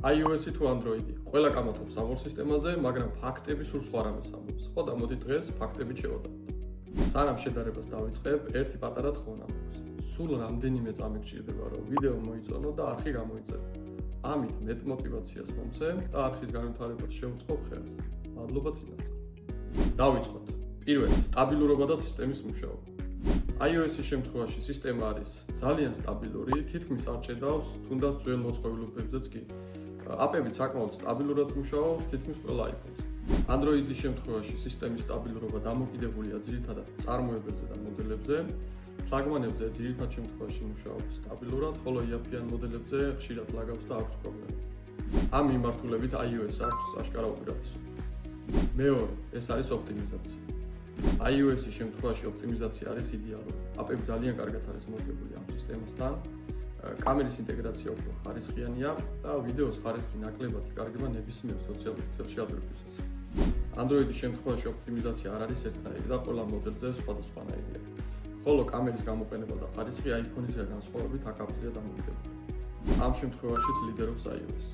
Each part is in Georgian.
iOS-ი თუ Android-ი. ყველა კამათობს ამ ორ სისტემაზე, მაგრამ ფაქტები სულ სხვა რამეს ამბობს. ხო და მოდი დღეს ფაქტებით შევადაროთ. სანამ შედარებას დავიწყებ, ერთი პატარა თხოვნა მაქვს. სულ რამდენიმე წამი გჭირდება, რომ ვიდეო მოიწონო და არხი გამოიწერო. ამით მეტ мотивაციას მომცე და არხის განვითარებას შევწყობ ხელს. მადლობა წინასწარ. დავიწყოთ. პირველი, სტაბილურობა და სისტემის მუშაობა. iOS-ის შემთხვევაში სისტემა არის ძალიან სტაბილური, თითქმის არ ჭედავს, თუნდაც ძველ მოწყობილობებზეც კი. აპები საკმაოდ სტაბილურად მუშაობს თითქმის ყველა iPhone-ზე. Android-ის შემთხვევაში სისტემის სტაბილურობა დამოკიდებულია ძირითადად წარმოებებზე და მოდელებზე. ფლაგმანებზე ძირითად შემთხვევაში მუშაობს სტაბილურად, ხოლო იაფიან მოდელებზე ხშირად ლაგავს და აქვს პრობლემა. ამ მიმართულებით iOS აქვს აშკარა უპირატესობა. მეორე, ეს არის ოპტიმიზაცია. iOS-ის შემთხვევაში ოპტიმიზაცია არის იდეალური. აპები ძალიან კარგად არის მოგებული ამ სისტემასთან. კამერის ინტეგრაცია უფრო ხარისხიანია და ვიდეოს ხარისხი ნაკლებად იკარგება ნებისმიერ სოციალურ ქსელში ადრეგვისას. Android-ის შემთხვევაში ოპტიმიზაცია არ არის ერთნაირი და ყველა მოდელზე სხვადასხვანაირია. ხოლო კამერის გამოყენება და ხარისხი iPhone-ისგან განსხვავებით აქ-აქზეა დამოკიდებული. ამ შემთხვევაშიც ლიდერობს iOS.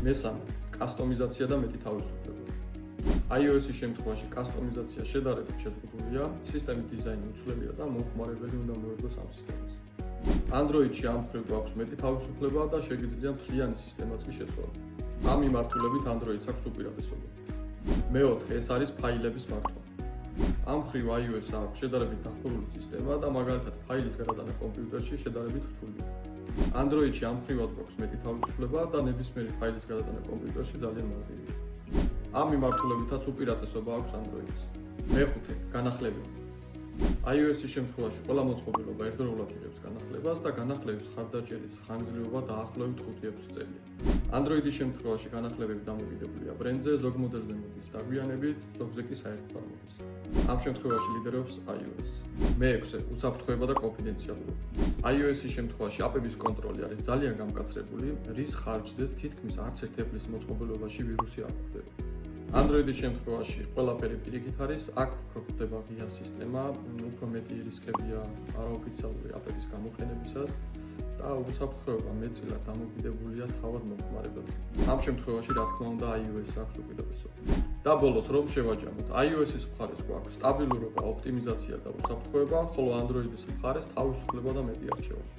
მესამე, კასტომიზაცია და მეტი თავისუფლება. iOS-ის შემთხვევაში კასტომიზაცია შედარებით შეზღუდულია, სისტემის დიზაინი უცვლელია და მომხმარებელი უნდა მოერგოს ამ სისტემას. Android-ში ამ მხრივ გვაქვს მეტი თავისუფლება და შეგიძლია მთლიანი სისტემაც კი შეცვალოთ. ამ მიმართულებით Android-ს აქვს უპირატესობა. მეოთხე, ეს არის ფაილების მართვა. ამ მხრივ iOS-ს აქვს შედარებით დახურული სისტემა და მაგალითად ფაილის გადატანა კომპიუტერში შედარებით რთულია. Android-ში ამ მხრივად გვაქვს მეტი თავისუფლება და ნებისმიერი ფაილის გადატანა კომპიუტერში ძალიან მარტივია. ამ მიმართულებითაც უპირატესობა აქვს Android-ს. მეხუთე, განახლებები. iOS-ის შემთხვევაში ყველა მოწყობილობა ერთდროულად იღებს განახლებას და განახლების ხარდაჭერის ხანგრძლივობა დაახლოებით 5-6 წელია. Android-ის შემთხვევაში განახლებები დამოკიდებულია ბრენდზე, ზოგ მოდელზე მოდის დაგვიანებით, ზოგზე კი საერთოდ არ მოდის. ამ შემთხვევაში ლიდერობს iOS. მეექვსე, უსაფრთხოება და კონფიდენციალურობა. iOS-ის შემთხვევაში აპების კონტროლი არის ძალიან გამკაცრებული, რის ხარჯზეც თითქმის არც ერთ Apple-ის მოწყობილობაში ვირუსი არ გვხვდება. Android-ის შემთხვევაში ყველაფერი პირიქით არის, აქ უფრო გვხვდება ღია სისტემა, უფრო მეტი რისკებია არაოფიციალური აპების გამოყენებისას და უსაფრთხოება მეტწილად დამოკიდებულია თავად მომხმარებელზე. ამ შემთხვევაში, რა თქმა უნდა, iOS-ს აქვს უპირატესობა. და ბოლოს რომ შევაჯამოთ, iOS-ის მხარეს გვაქვს სტაბილურობა, ოპტიმიზაცია და უსაფრთხოება, ხოლო Android-ის მხარეს თავისუფლება და მეტი არჩევანი.